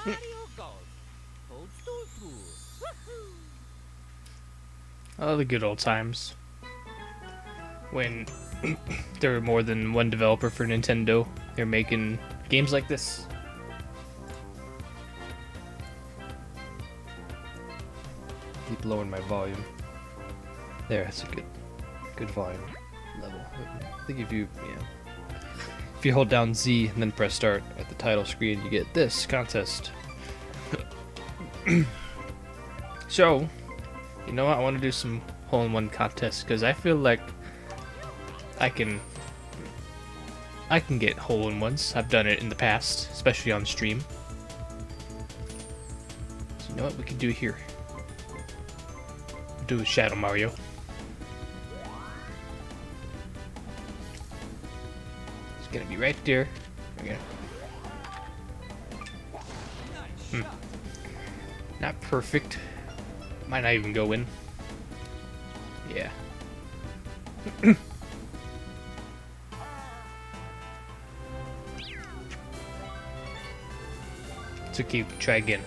Mario Kart. Toadstool Tour. Woohoo! Oh, the good old times when there were more than one developer for Nintendo. They're making games like this. Keep lowering my volume. There, that's a good volume level. I think if you hold down Z and then press start at the title screen, you get this contest. So, you know what? I want to do some hole-in-one contests because I feel like I can get hole-in-ones. I've done it in the past, especially on stream. So you know what we can do here? Do a Shadow Mario. It's gonna be right there. Okay. Not perfect. Might not even go in. Yeah. It's okay, try again.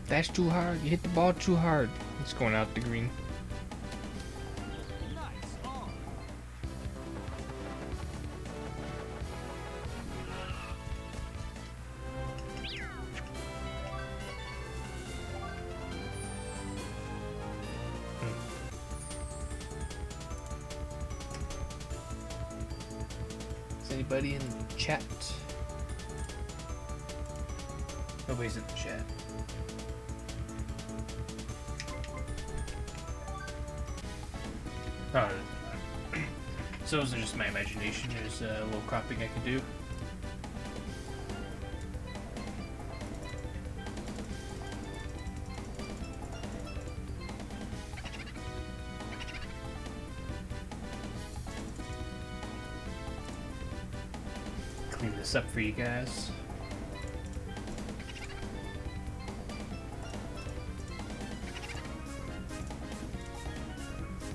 That's too hard. You hit the ball too hard. It's going out the green. Is anybody in the chat? Nobody's in the chat. Oh, so those are just my imagination. There's a little cropping I could do. Clean this up for you guys.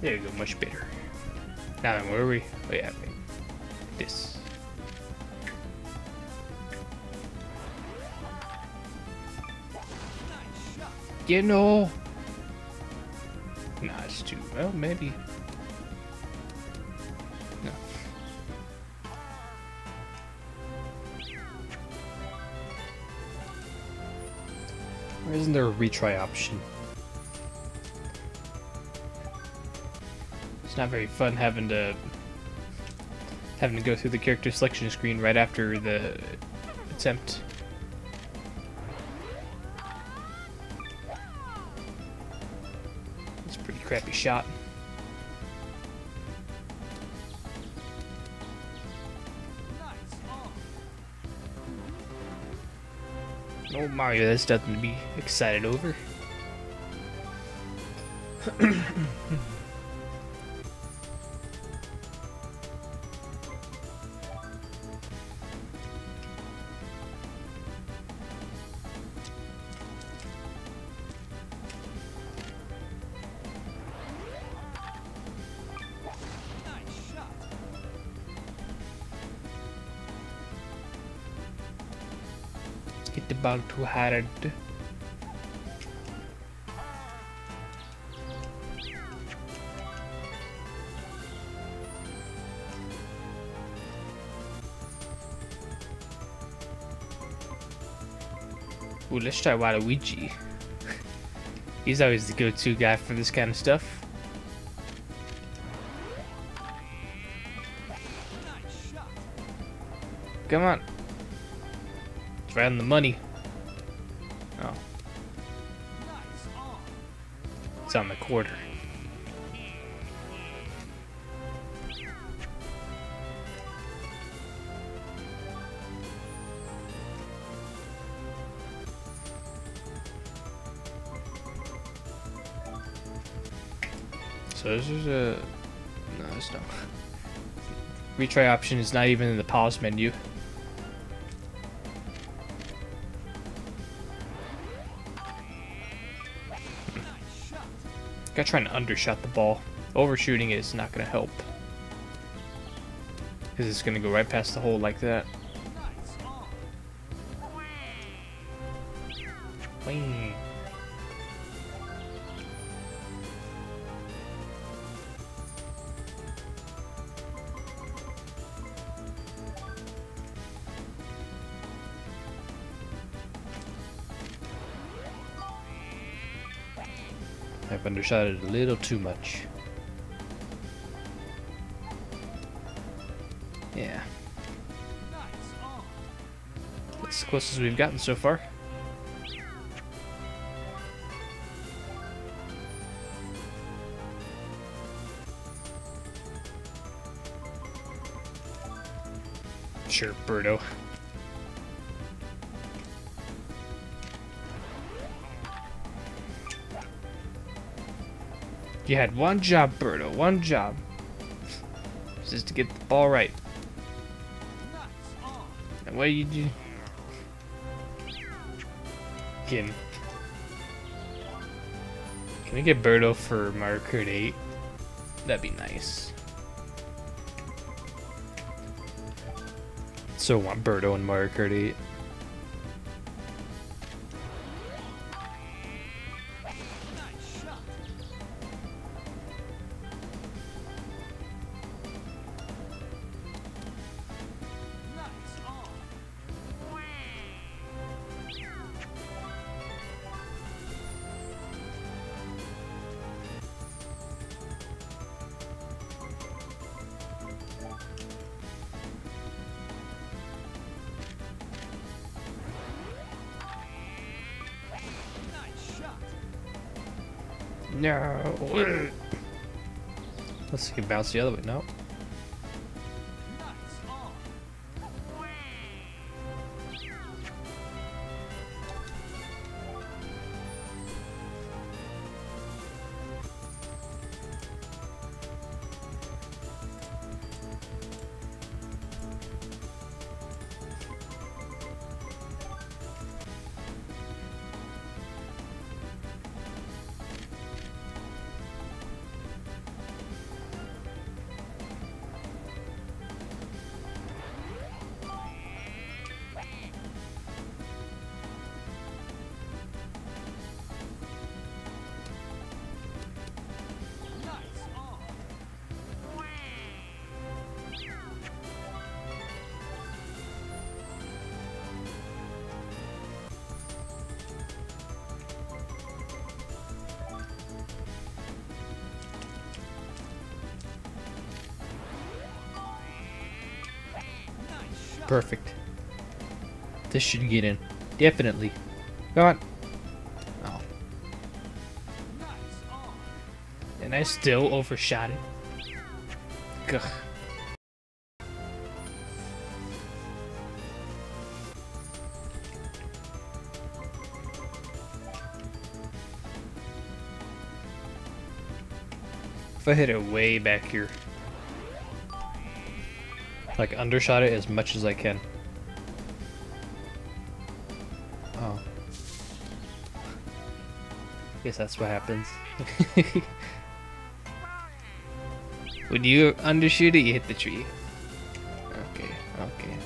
There you go, much better. Now then, where are we? Oh yeah, wait. This. You know. Nah, it's too. Well, maybe. No. Why isn't there a retry option? It's not very fun having to go through the character selection screen right after the attempt. It's a pretty crappy shot. Oh Mario, that's nothing to be excited over. Hit the ball too hard. Ooh, let's try Waluigi. He's always the go-to guy for this kind of stuff. Come on. It's right on the money. Oh. It's on the quarter. So this is a... No, it's not. Retry option is not even in the pause menu. Gotta try and undershot the ball. Overshooting is not gonna help. Because it's gonna go right past the hole like that. Wing. I've undershot it a little too much. Yeah. That's the closest we've gotten so far. Sure, Birdo. You had one job, Birdo, one job. Just to get the ball right. And what do you do? Again. Can we get Birdo for Mario Kart 8? That'd be nice. So I want Birdo in Mario Kart 8. No. Let's see if we can bounce the other way. No. Perfect. This should get in. Definitely. Come on. Oh. And I still overshot it. Gah. If I hit it way back here. Like undershot it as much as I can. Oh. Guess that's what happens. When you undershoot it, you hit the tree. Okay, okay.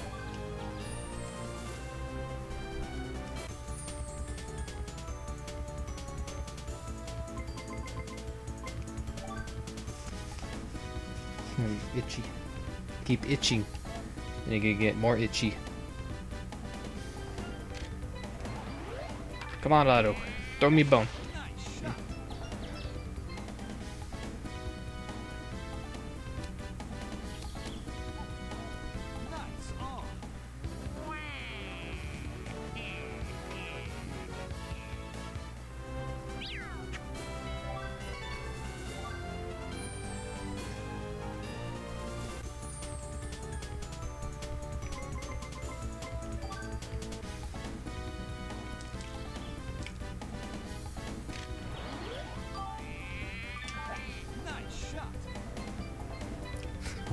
Itchy. Keep itching. And you're gonna get more itchy. Come on, Lotto. Throw me a bone.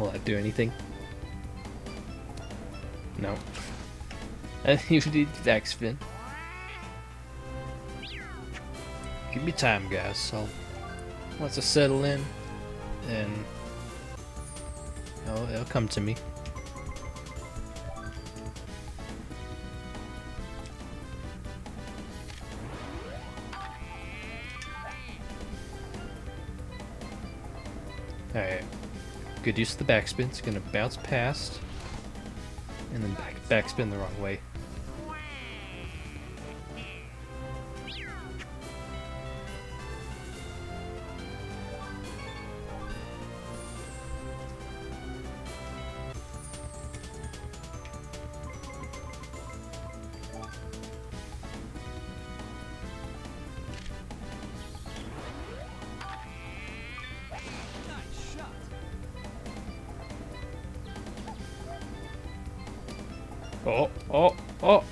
Will that do anything? No. And you need backspin. Give me time, guys. Once I settle in, then it'll come to me. Alright. Good use of the backspin. It's gonna bounce past and then backspin the wrong way. Oh.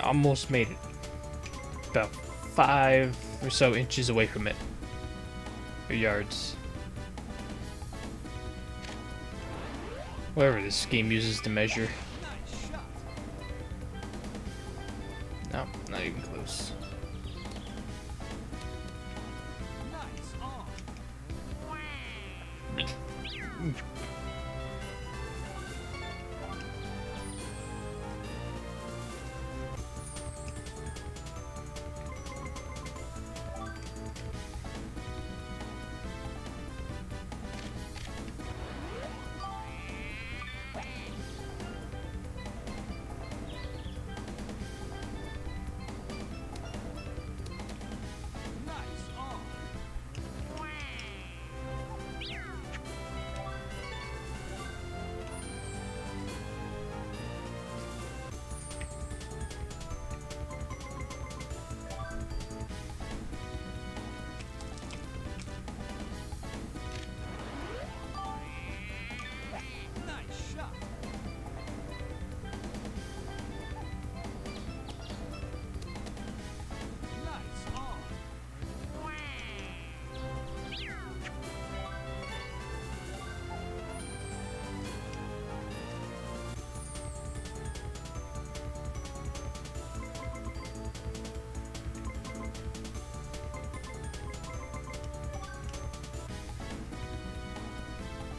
Almost made it. About 5 or so inches away from it. Or yards. Whatever this game uses to measure. No, not even close.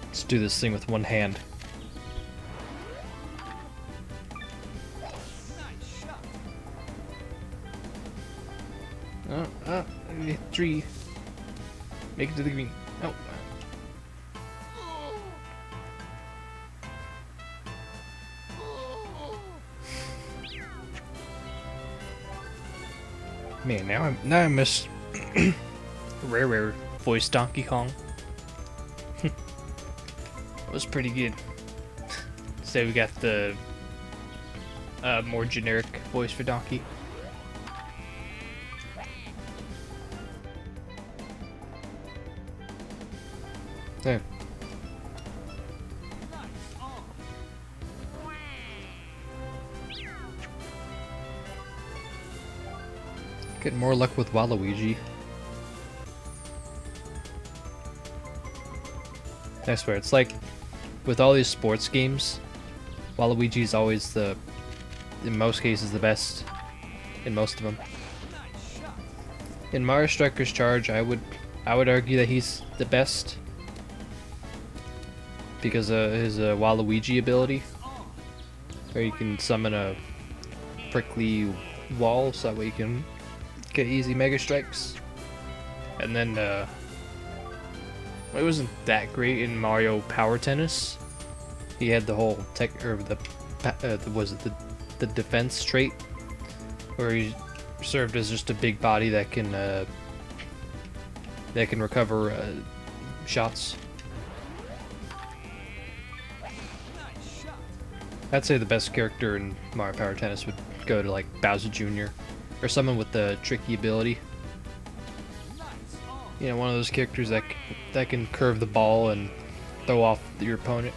Let's do this thing with one hand. Oh, 3. Make it to the green. Oh. Man, now I miss rare voice Donkey Kong. It was pretty good. So we got the more generic voice for Donkey. There. Get more luck with Waluigi. I swear, it's like with all these sports games, Waluigi is always in most cases, the best in most of them. In Mario Striker's Charge, I would argue that he's the best because of his Waluigi ability, where you can summon a prickly wall so that way you can get easy Mega Strikes. And then it wasn't that great in Mario Power Tennis. He had the whole the defense trait, where he served as just a big body that can recover shots. I'd say the best character in Mario Power Tennis would go to like Bowser Jr. or someone with the tricky ability. You know, one of those characters that can curve the ball and throw off your opponent.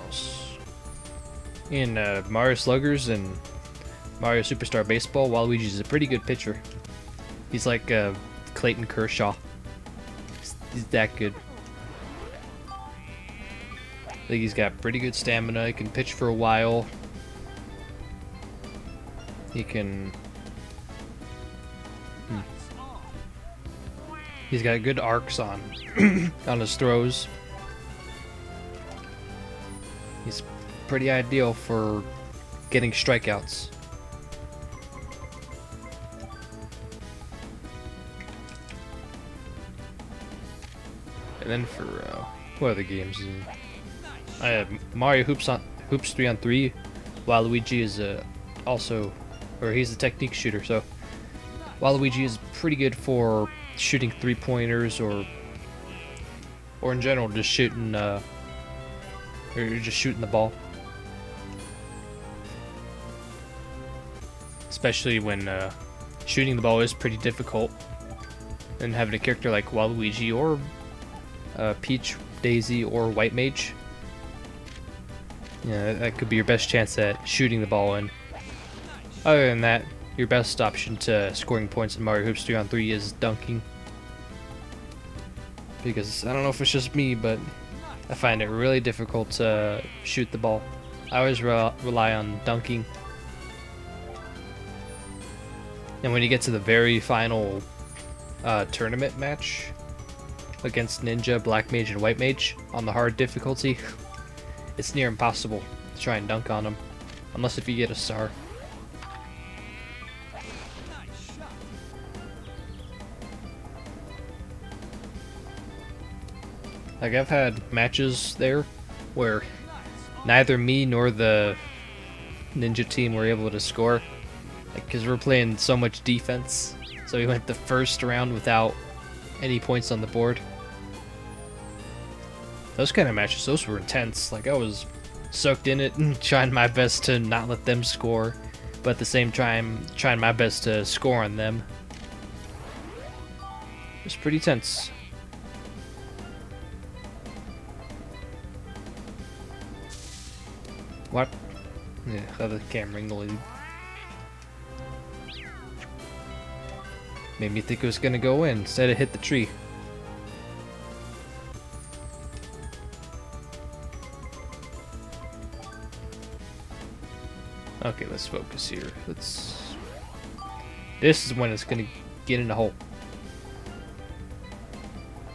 balls. In Mario Sluggers and Mario Superstar Baseball, Waluigi's a pretty good pitcher. He's like Clayton Kershaw. He's that good. I think he's got pretty good stamina. He can pitch for a while. He can... He's got good arcs on on his throws. He's pretty ideal for getting strikeouts. And then for what other games? I have Mario Hoops 3-on-3. Waluigi is also, or he's a technique shooter. So Waluigi is pretty good for shooting 3-pointers or in general just shooting or just shooting the ball. Especially when shooting the ball is pretty difficult, and having a character like Waluigi or Peach, Daisy, or White Mage, yeah, that could be your best chance at shooting the ball. And other than that, your best option to scoring points in Mario Hoops 3-on-3 is dunking. Because I don't know if it's just me, but I find it really difficult to shoot the ball. I always rely on dunking. And when you get to the very final tournament match against Ninja, Black Mage, and White Mage on the hard difficulty, it's near impossible to try and dunk on them, unless if you get a star. Like, I've had matches there where neither me nor the Ninja team were able to score, because we're playing so much defense. So we went the first round without any points on the board. Those kind of matches, those were intense. Like, I was soaked in it and trying my best to not let them score, but at the same time trying my best to score on them. It was pretty tense. What? Yeah, how the camera angle made me think it was gonna go in. Instead it hit the tree. Okay, let's focus here. This is when it's gonna get in the hole.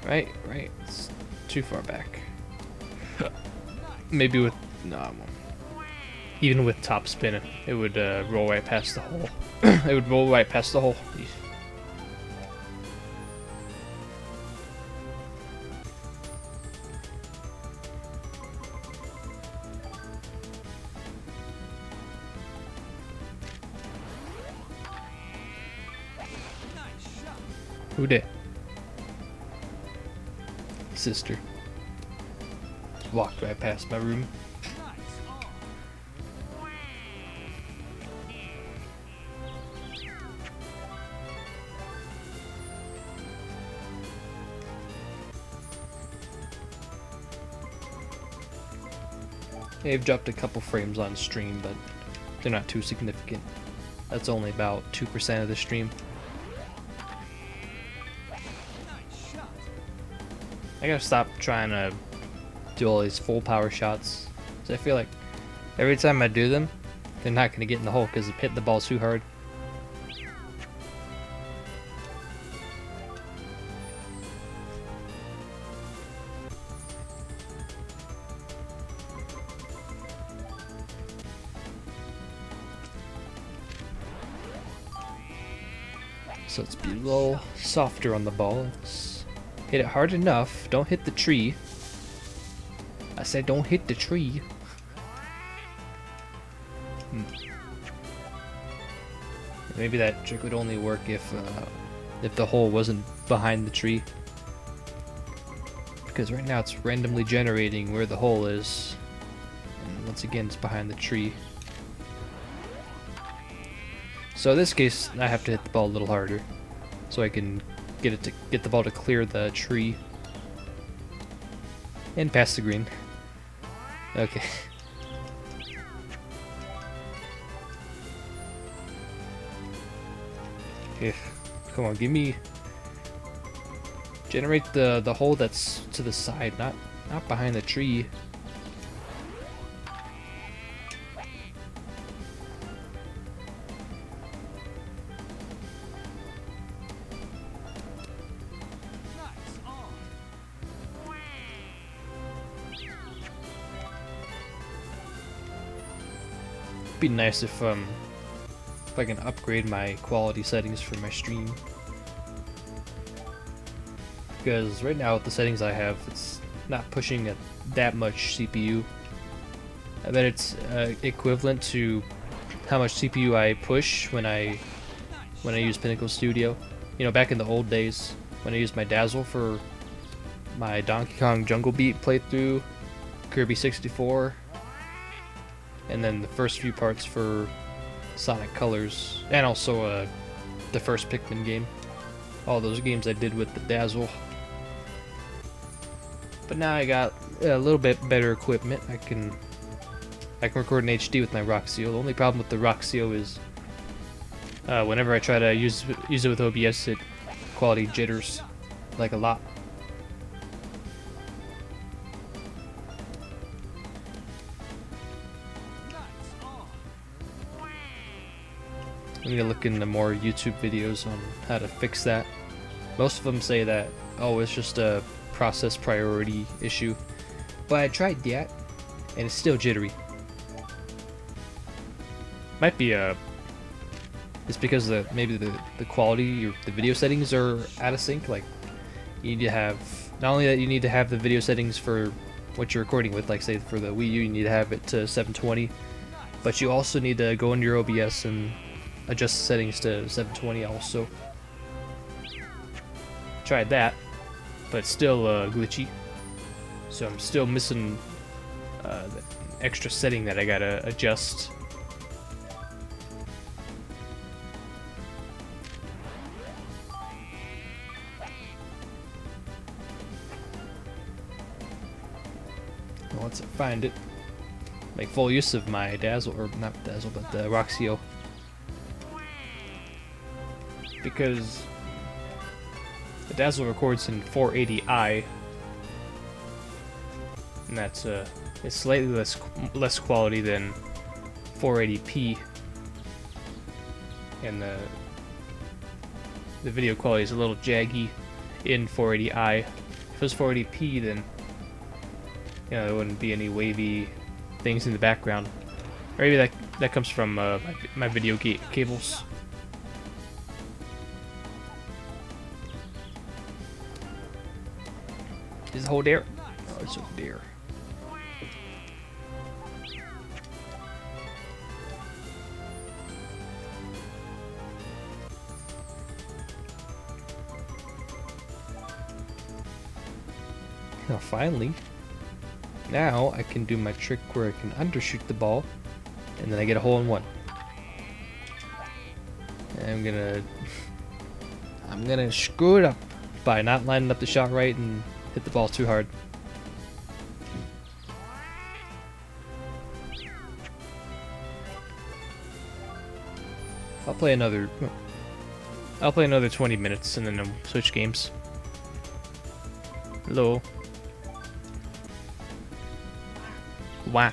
Right. It's too far back. Maybe with... no, I won't. Even with top spinning, it would roll right past the hole. It would roll right past the hole. Who did? Sister. Just walked right past my room. They've dropped a couple frames on stream, but they're not too significant. That's only about 2% of the stream. I gotta stop trying to do all these full power shots. So I feel like every time I do them, they're not gonna get in the hole because I've hit the ball too hard. So let's be a little softer on the ball. Let's hit it hard enough. Don't hit the tree. I said don't hit the tree. Maybe that trick would only work if the hole wasn't behind the tree. Because right now it's randomly generating where the hole is. And once again, it's behind the tree. So in this case, I have to hit the ball a little harder, so I can get the ball to clear the tree and pass the green. Okay. Yeah. Come on, give me. Generate the hole that's to the side, not behind the tree. Be nice if I can upgrade my quality settings for my stream, because right now with the settings I have, it's not pushing that much CPU. I bet it's equivalent to how much CPU I push when I use Pinnacle Studio. You know, back in the old days when I used my Dazzle for my Donkey Kong Jungle Beat playthrough, Kirby 64, and then the first few parts for Sonic Colors, and also the first Pikmin game. All those games I did with the Dazzle. But now I got a little bit better equipment. I can record in HD with my Roxio. The only problem with the Roxio is whenever I try to use it with OBS, quality jitters like a lot. I need to look into more YouTube videos on how to fix that. Most of them say that, oh, it's just a process priority issue. But I tried that, and it's still jittery. Might be it's because maybe the quality or the video settings are out of sync. Like, you need to have, not only that you need to have the video settings for what you're recording with, like say for the Wii U, you need to have it to 720, but you also need to go into your OBS and adjust the settings to 720 also. Tried that, but it's still glitchy. So I'm still missing the extra setting that I gotta adjust. Once I find it, make full use of my Dazzle, or not Dazzle, but the Roxio. Because the Dazzle records in 480i, and that's it's slightly less quality than 480p, and the video quality is a little jaggy in 480i. If it was 480p, then you know there wouldn't be any wavy things in the background. Or maybe that comes from my video cables. Is the hole there? Oh, it's over there. Now finally, now I can do my trick where I can undershoot the ball, and then I get a hole in one. And I'm gonna screw it up by not lining up the shot right and hit the ball too hard. I'll play another 20 minutes and then I'll switch games. Hello. Wow.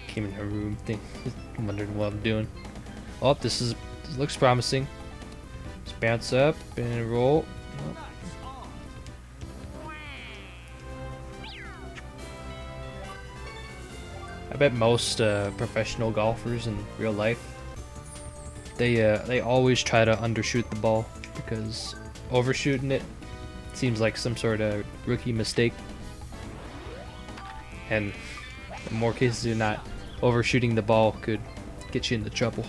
Came in her room, wondering what I'm doing. Oh, this looks promising. Just bounce up and roll. Oh. I bet most professional golfers in real life, they always try to undershoot the ball, because overshooting it seems like some sort of rookie mistake. And in more cases than not, overshooting the ball could get you into trouble.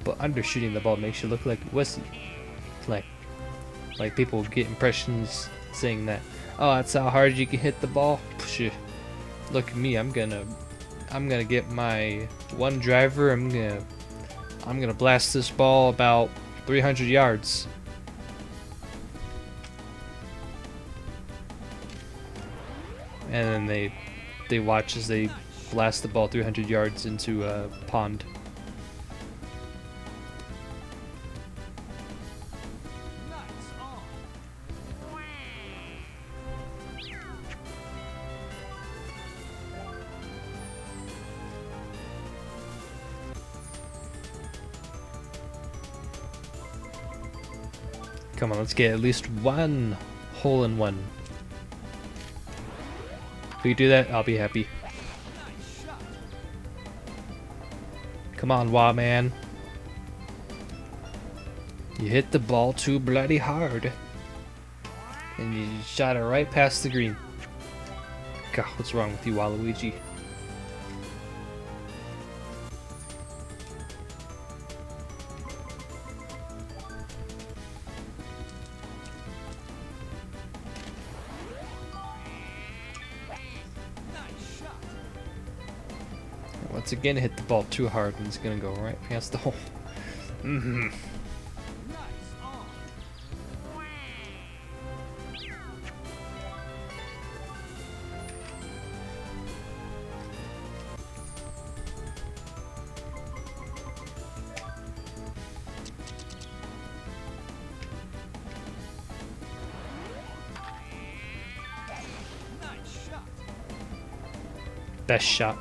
But undershooting the ball makes you look like a wussy. Like people get impressions saying that, oh, that's how hard you can hit the ball. Psh, look at me, I'm gonna I'm gonna get my one driver. I'm gonna blast this ball about 300 yards. And then they watch as they blast the ball 300 yards into a pond. Come on, let's get at least one hole in one. If we do that, I'll be happy. Come on, Wah man. You hit the ball too bloody hard. And you shot it right past the green. God, what's wrong with you, Waluigi? Once again, hit the ball too hard and it's gonna go right past the hole. Best shot.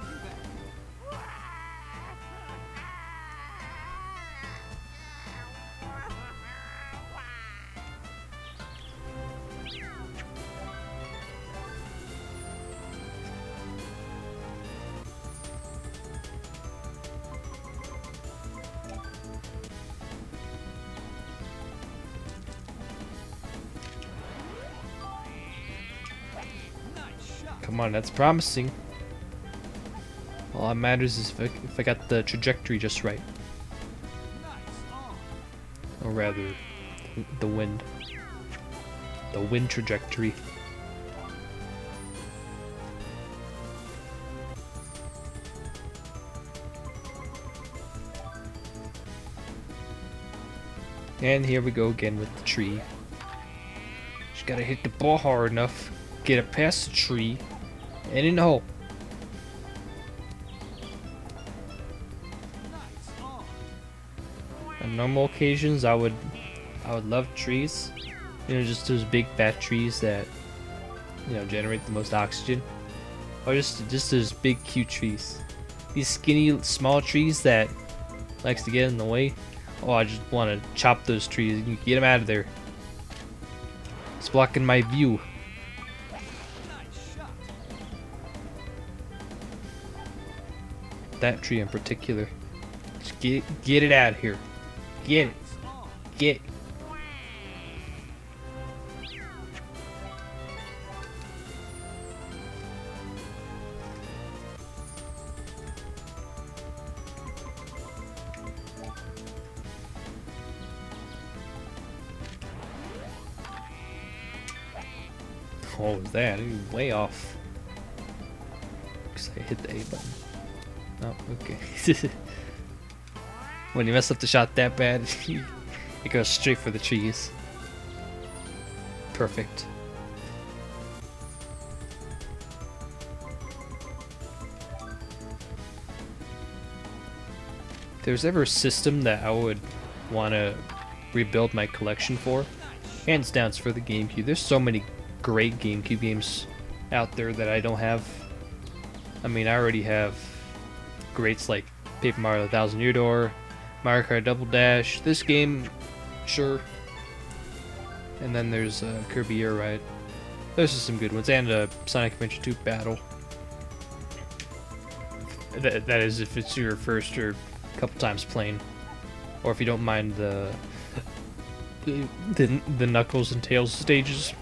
Come on, that's promising. All that matters is if I got the trajectory just right. Or rather, the wind. The wind trajectory. And here we go again with the tree. Just gotta hit the ball hard enough, get it past the tree, and in the hole. On normal occasions, I would love trees. You know, just those big fat trees that, you know, generate the most oxygen. Or just those big cute trees. These skinny small trees that likes to get in the way. Oh, I just want to chop those trees. You get them out of there. It's blocking my view. That tree in particular. Just get it out of here. Get it. Get it. What was that? It was way off. Because I hit the A button. Oh, okay. When you mess up the shot that bad, it goes straight for the trees. Perfect. If there's ever a system that I would want to rebuild my collection for, hands down it's for the GameCube. There's so many great GameCube games out there that I don't have. I mean, I already have greats like Paper Mario: The Thousand Year Door, Mario Kart Double Dash, this game, sure. And then there's Kirby Air Ride. Those are some good ones, and Sonic Adventure 2 Battle. That is if it's your first or couple times playing, or if you don't mind the Knuckles and Tails stages.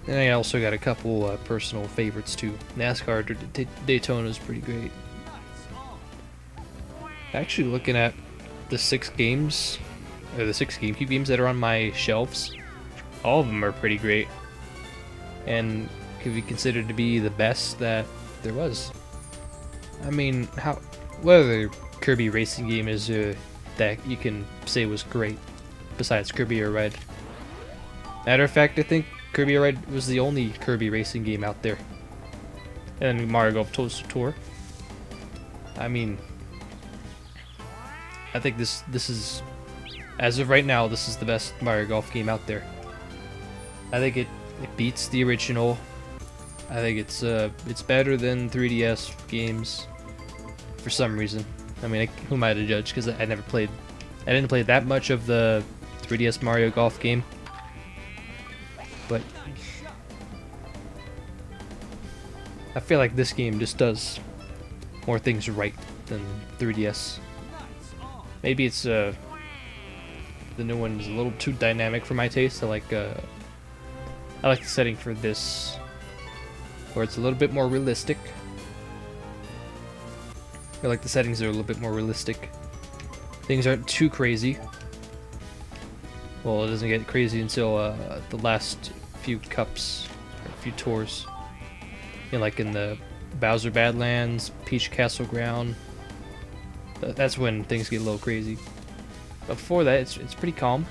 And I also got a couple personal favorites too. NASCAR Daytona is pretty great. Actually, looking at the 6 games, or the 6 GameCube games that are on my shelves, all of them are pretty great. and could be considered to be the best that there was. I mean, what other Kirby racing game is there that you can say was great besides Kirby Air Ride? Matter of fact, I think Kirby Air Ride was the only Kirby racing game out there. And Mario Golf Toadstool Tour. I mean, I think this is, as of right now, this is the best Mario Golf game out there. I think it beats the original. I think it's better than 3DS games for some reason. I mean, who am I to judge? Because I didn't play that much of the 3DS Mario Golf game. But I feel like this game just does more things right than 3DS. Maybe it's the new one is a little too dynamic for my taste. I like the setting for this, where it's a little bit more realistic. I feel like the settings are a little bit more realistic. Things aren't too crazy. Well, it doesn't get crazy until the last few cups, or a few tours. You know, like in the Bowser Badlands, Peach Castle Ground. That's when things get a little crazy. But before that, it's pretty calm.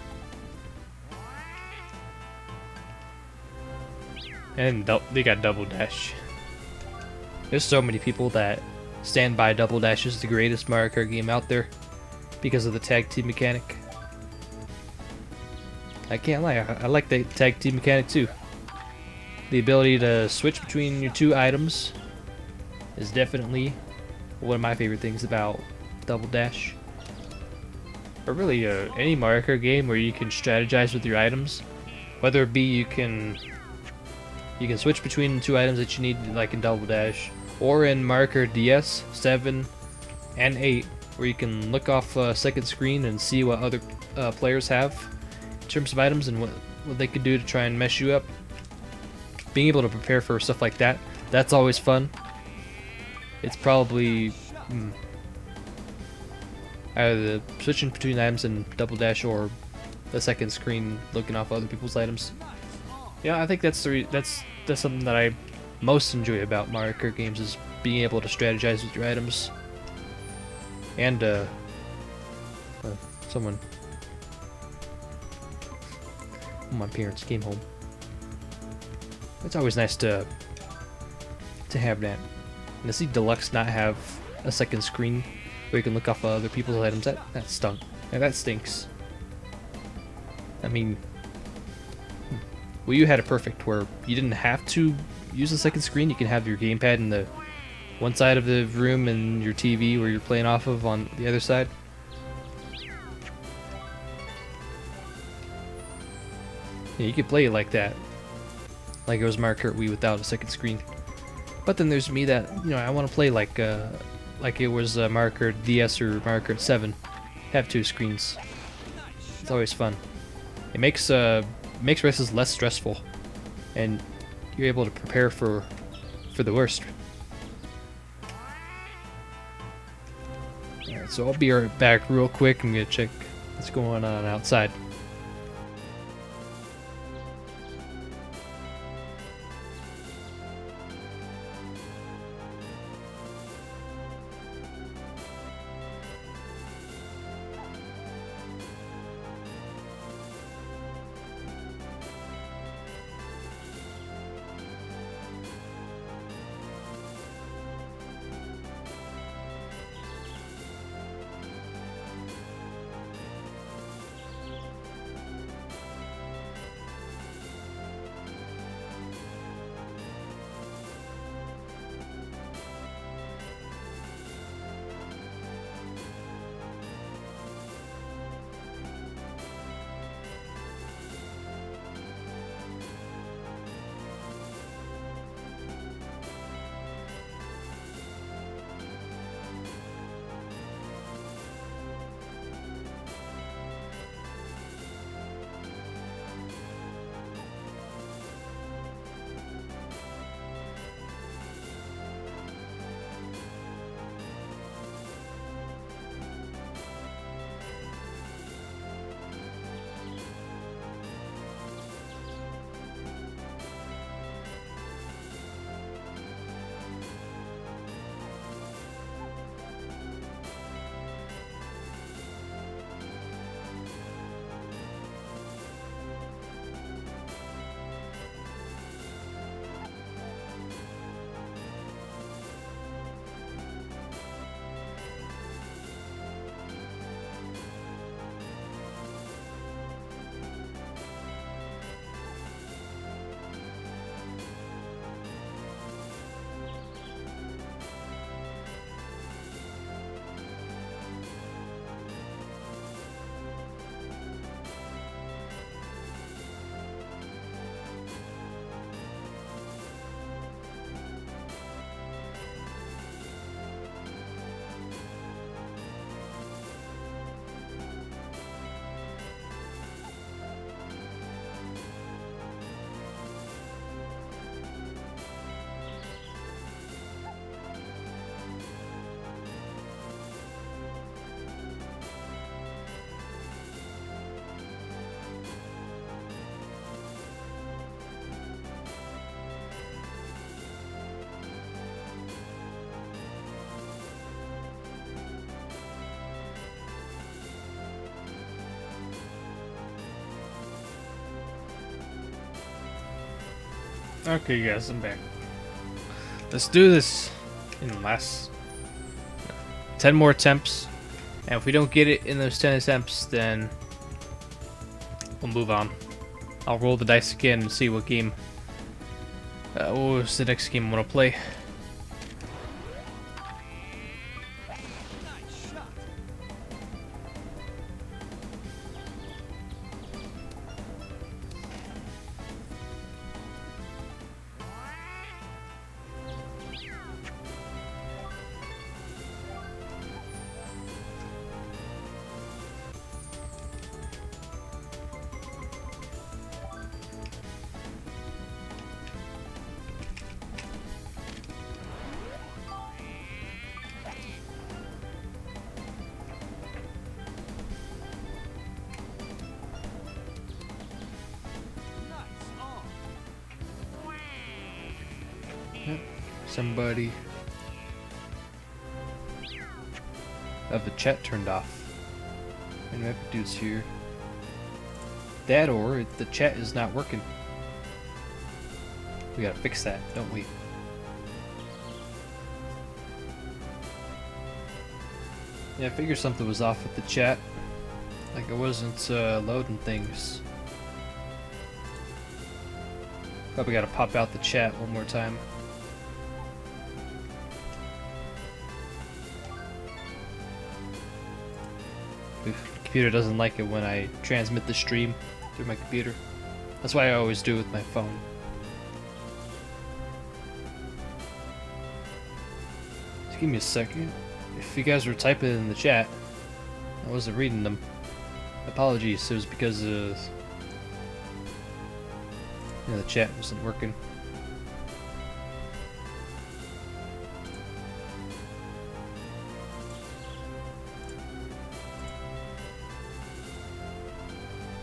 And they got Double Dash. There's so many people that stand by Double Dash as the greatest Mario Kart game out there because of the tag team mechanic. I can't lie, I like the tag team mechanic too. The ability to switch between your two items is definitely one of my favorite things about Double Dash. Or really any Mario Kart game where you can strategize with your items. Whether it be you can switch between the two items that you need, like in Double Dash, or in Mario Kart DS 7 and 8, where you can look off a second screen and see what other players have in terms of items and what they could do to try and mess you up. Being able to prepare for stuff like that, that's always fun. It's probably either the switching between items in Double Dash or the second screen looking off other people's items. Yeah, I think that's something that I most enjoy about Mario Kart games, is being able to strategize with your items. And my parents came home. It's always nice to have that. And to see Deluxe not have a second screen where you can look off other people's items, that stunk. Yeah, that stinks. I mean, Wii U had it perfect where you didn't have to use the second screen. You can have your gamepad in the one side of the room and your TV where you're playing off of on the other side. Yeah, you could play it like that, like it was Mario Kart Wii without a second screen. But then there's me that, you know, I want to play like it was Mario Kart DS or Mario Kart 7. Have two screens. It's always fun. It makes races less stressful, and you're able to prepare for the worst. Alright, so I'll be right back real quick. I'm gonna check what's going on outside. Okay, guys, I'm back. Let's do this in last 10 more attempts. And if we don't get it in those 10 attempts, then we'll move on. I'll roll the dice again and see what game. What was the next game I want to play? Somebody have the chat turned off. And Rapid Dude's here. That or the chat is not working. We gotta fix that, don't we? Yeah, I figured something was off with the chat. Like it wasn't loading things. Probably gotta pop out the chat one more time. The computer doesn't like it when I transmit the stream through my computer. That's why I always do it with my phone. Just give me a second. If you guys were typing in the chat, I wasn't reading them. Apologies, it was because the chat wasn't working.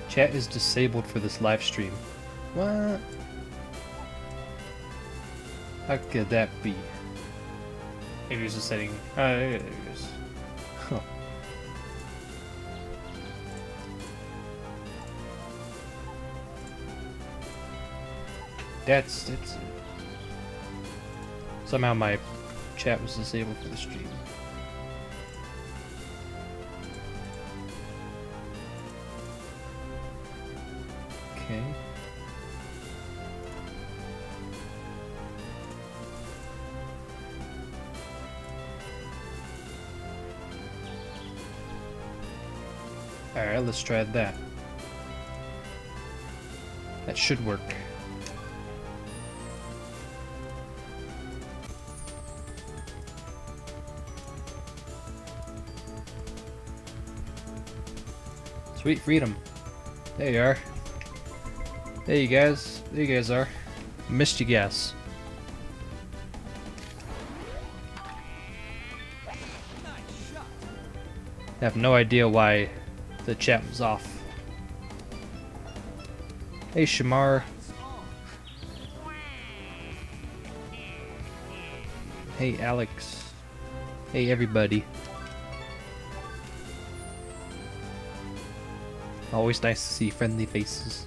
Chat is disabled for this live stream. What? How could that be? Maybe it's a setting. There it is. Huh. That's it. Somehow my chat was disabled for the stream. Okay. Alright, let's try that. That should work. Sweet freedom. There you are. There you guys. There you guys are. Missed you guys. I have no idea why the chat was off. Hey Shamar. Hey Alex. Hey everybody. Always nice to see friendly faces.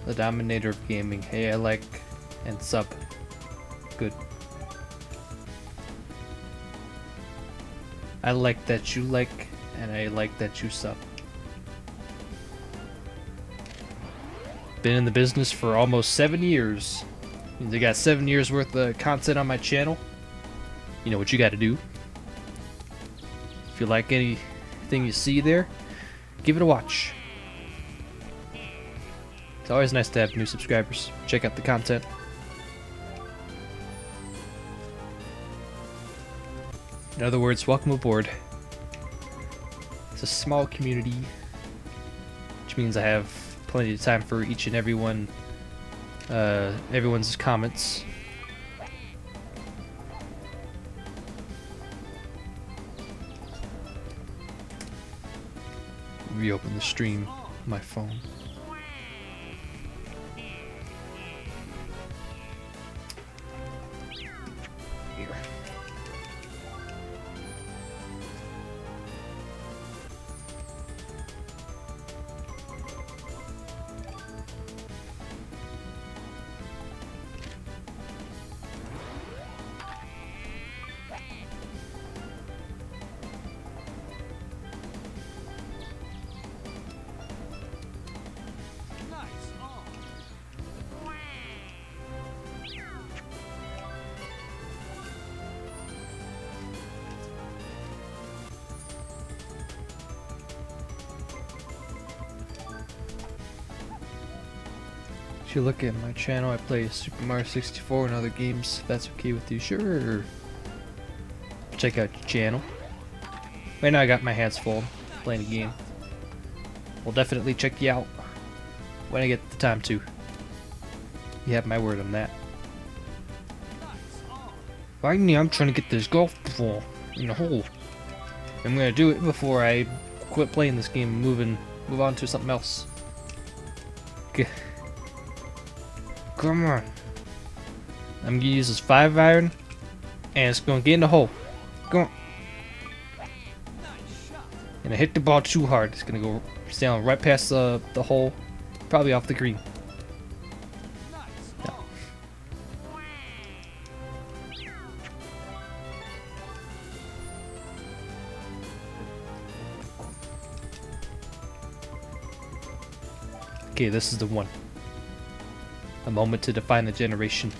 The Dominator of Gaming. Hey, I like and sub. Good. I like that you like, and I like that you sub. Been in the business for almost 7 years. Means I got 7 years worth of content on my channel. You know what you gotta do. If you like anything you see there, give it a watch. It's always nice to have new subscribers. Check out the content. In other words, welcome aboard. It's a small community, which means I have plenty of time for each and everyone, everyone's comments. Reopen the stream on my phone. Here. If you look at my channel, I play Super Mario 64 and other games. If that's okay with you, sure. Check out your channel. Right now I got my hands full playing a game. We'll definitely check you out when I get the time to. You have my word on that. Finally, I'm trying to get this golf ball in the hole. I'm gonna do it before I quit playing this game and move on to something else. Okay. Come on. I'm gonna use this 5-iron and it's gonna get in the hole. Go on. And I hit the ball too hard. It's gonna go sailing right past the hole, probably off the green. No. Okay, this is the one. A moment to define the generation.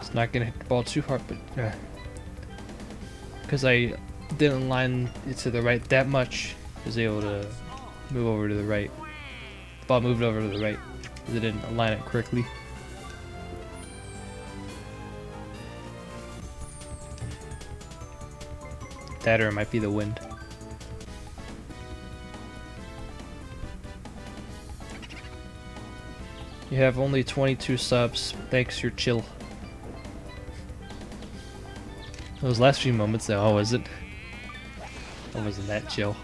It's not gonna hit the ball too hard, but because I didn't line it to the right that much, I was able to move over to the right. The ball moved over to the right because I didn't align it correctly. That or it might be the wind. You have only 22 subs. Thanks, you're chill. Those last few moments though, oh, was it? I wasn't that chill.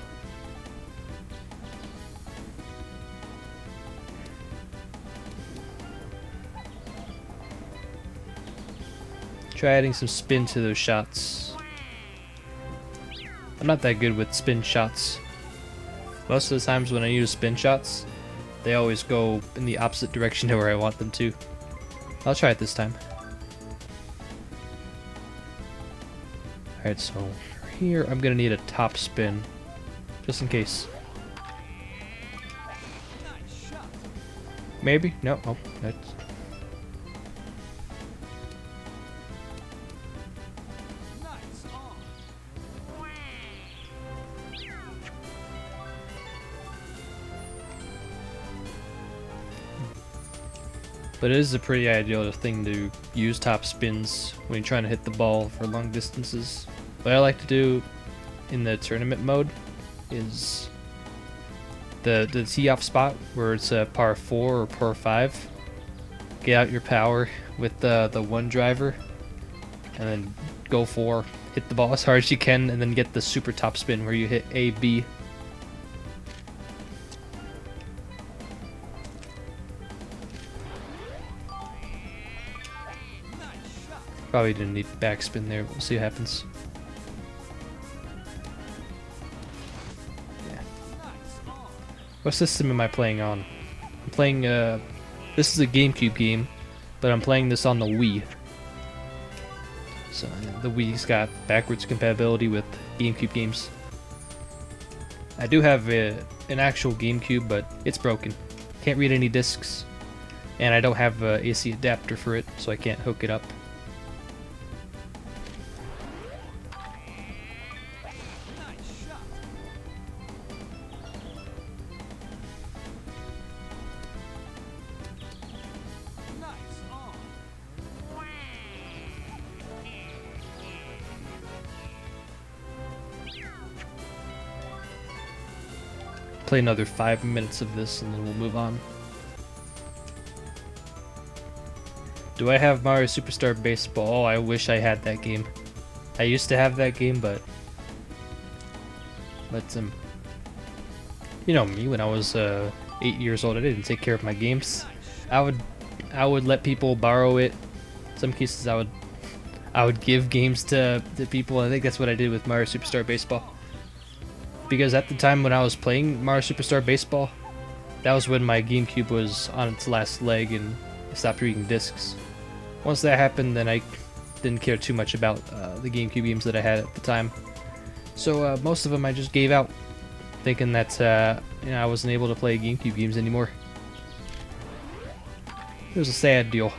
Try adding some spin to those shots. I'm not that good with spin shots. Most of the times when I use spin shots, they always go in the opposite direction to where I want them to. I'll try it this time. Alright, so here I'm gonna need a top spin, just in case. Maybe? No. Oh, that's... But it is a pretty ideal thing to use top spins when you're trying to hit the ball for long distances. What I like to do in the tournament mode is the tee off spot where it's a par 4 or par 5. Get out your power with the one driver and then go for, hit the ball as hard as you can, and then get the super top spin where you hit A, B. Probably didn't need backspin there. We'll see what happens. Yeah. What system am I playing on? I'm playing, this is a GameCube game, but I'm playing this on the Wii. So the Wii's got backwards compatibility with GameCube games. I do have an actual GameCube, but it's broken. Can't read any discs, and I don't have an AC adapter for it, so I can't hook it up. Play another 5 minutes of this and then we'll move on. Do I have Mario Superstar Baseball? Oh, I wish I had that game. I used to have that game, but you know me, when I was 8 years old, I didn't take care of my games. I would let people borrow it. In some cases I would give games to people. I think that's what I did with Mario Superstar Baseball. Because at the time when I was playing Mario Superstar Baseball, that was when my GameCube was on its last leg and I stopped reading discs. Once that happened, then I didn't care too much about the GameCube games that I had at the time. So most of them I just gave out, thinking that you know, I wasn't able to play GameCube games anymore. It was a sad deal.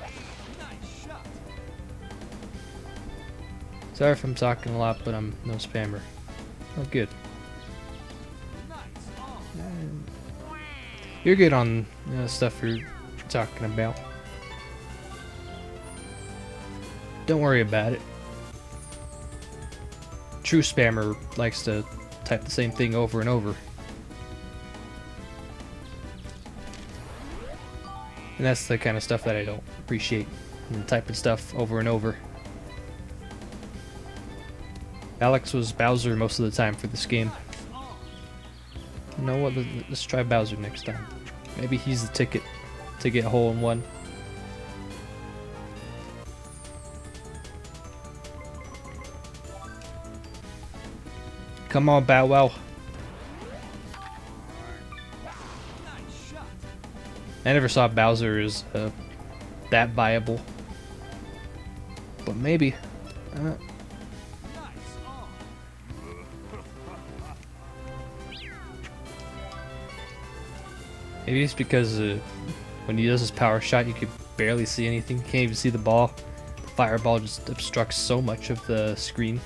Sorry if I'm talking a lot, but I'm no spammer. Oh, good. You're good on stuff you're talking about. Don't worry about it. True spammer likes to type the same thing over and over. And that's the kind of stuff that I don't appreciate. And typing stuff over and over. Alex was Bowser most of the time for this game. You know what? Let's try Bowser next time. Maybe he's the ticket to get hole in one. Come on, Bow Wow. I never saw Bowser as that viable. But maybe. Maybe it's because when he does his power shot, you could barely see anything. You can't even see the ball. The fireball just obstructs so much of the screen.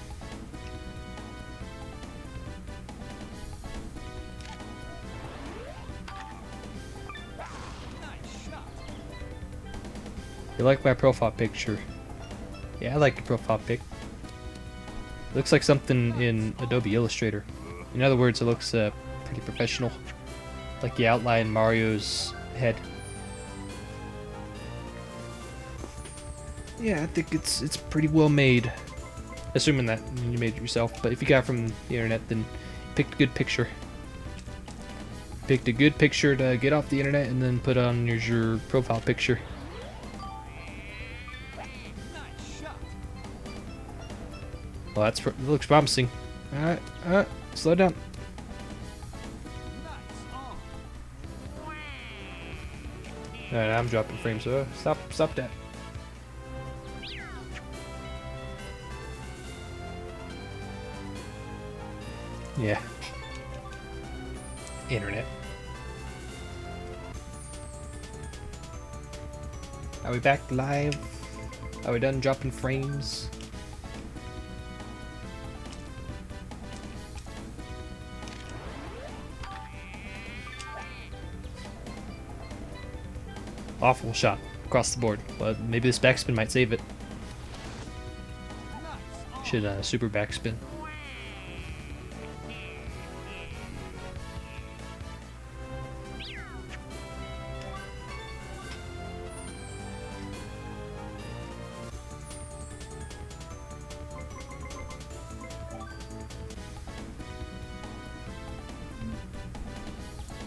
You like my profile picture? Yeah, I like your profile pic. It looks like something in Adobe Illustrator. In other words, it looks pretty professional. Like you outline Mario's head. Yeah, I think it's pretty well made. Assuming that you made it yourself, but if you got it from the internet, then picked a good picture. Picked a good picture to get off the internet and then put on your profile picture. Well, that looks promising. Alright, slow down. Alright, I'm dropping frames, so stop that. Yeah. Internet. Are we back live? Are we done dropping frames? Awful shot across the board, but maybe this backspin might save it. Should super backspin.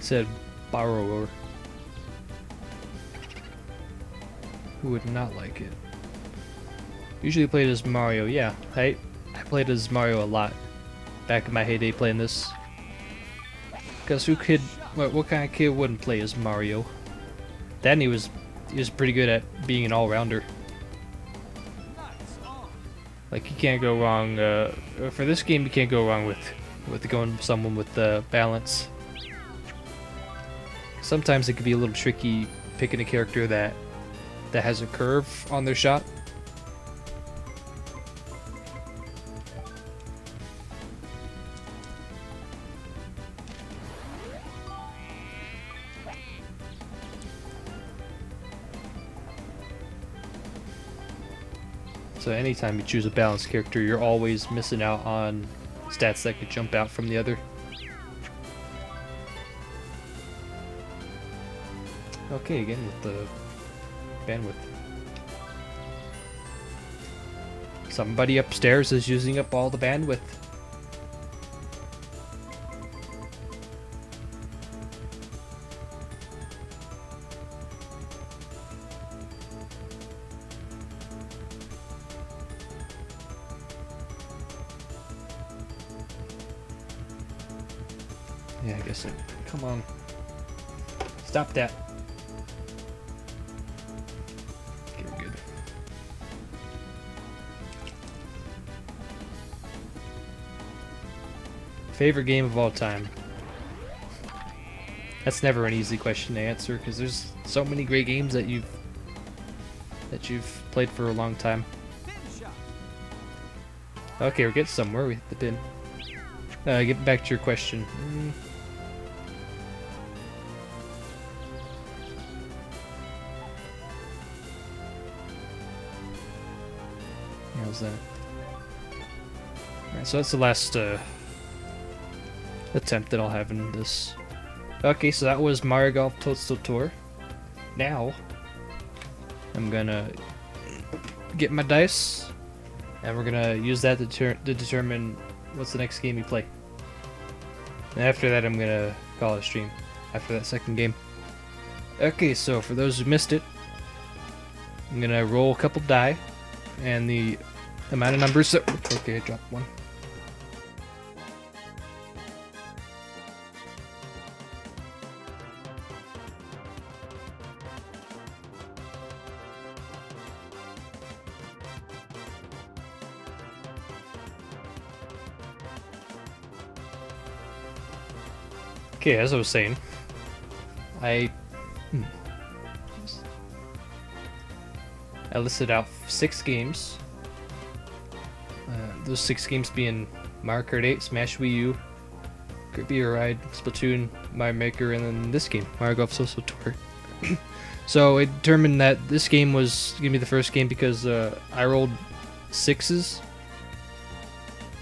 Said borrower. Who would not like it? Usually played as Mario. Yeah, I played as Mario a lot back in my heyday playing this. Cause what kind of kid wouldn't play as Mario? Then he was pretty good at being an all-rounder. Like you can't go wrong for this game. You can't go wrong with going someone with balance. Sometimes it can be a little tricky picking a character that has a curve on their shot. So anytime you choose a balanced character, you're always missing out on stats that could jump out from the other. Okay, again with the bandwidth. Somebody upstairs is using up all the bandwidth. Yeah, I guess it. Come on. Stop that. Favorite game of all time? That's never an easy question to answer because there's so many great games that you've played for a long time. Okay, we're getting somewhere. We hit the pin. Get back to your question. How's that? Alright, so that's the last attempt that I'll have in this. Okay, so that was Mario Golf Toadstool Tour. Now, I'm gonna get my dice, and we're gonna use that to determine what's the next game we play. And after that, I'm gonna call it a stream after that second game. Okay, so for those who missed it, I'm gonna roll a couple die, and the amount of numbers that... Okay, I dropped one. Okay, as I was saying, I listed out 6 games. Those 6 games being Mario Kart 8, Smash Wii U, Kirby Ride, Splatoon, Mario Maker, and then this game, Mario Golf Toadstool Tour. So I determined that this game was gonna be the first game because I rolled 6s,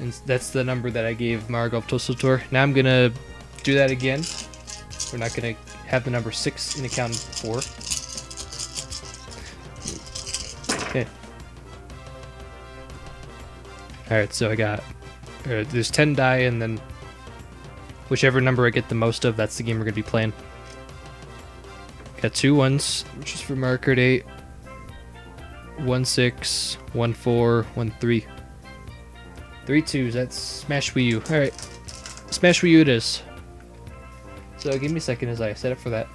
and that's the number that I gave Mario Golf Toadstool Tour. Now I'm gonna do that again. We're not gonna have the number 6 in accounted for. Okay. Alright, so I got... there's 10 die, and then whichever number I get the most of, that's the game we're gonna be playing. Got 2 1s, which is for Mario Kart 8. 1 6, 1 4, 1 3. 3 2s, that's Smash Wii U. Alright. Smash Wii U it is. So give me a second as I set up for that.